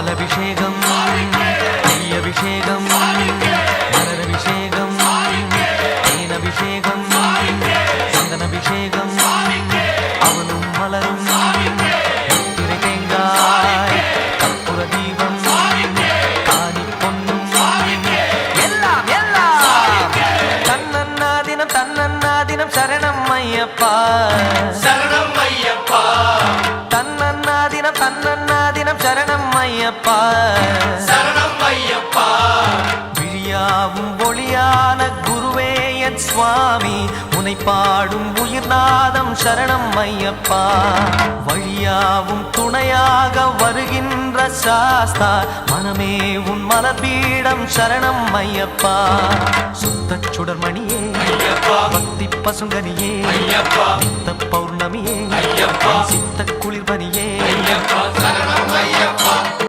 பாலபிஷேகம் நெய்யபிஷேகம் மலரபிஷேகம் தேனபிஷேகம் சந்தனபிஷேகம் அவனும் மலரும் திரை தேங்காய் கற்பூர தீபம் காணி பொன்னும் எல்லாம் எல்லாம் தன்னன்னா தினம் சரணம் ஐயப்பா சரணம் ஐயப்பா தன்னன்னா தினம் சரணம் ஐயப்பா சரணம் ஐயப்பா விழியாவும் ஒளியான குருவே என் சுவாமி உனை பாடும் உயிர்நாதம் சரணம் ஐயப்பா வழியாவும் துணையாக வருகின்ற சாஸ்தா மனமே உன் மலர்பீடம் சரணம் ஐயப்பா சுத்த சுடர்மணியே பக்தி பசுங்கனியே நித்த பௌர்ணமியே சித்த குளிர்பனியே சரணம் ஐயப்பா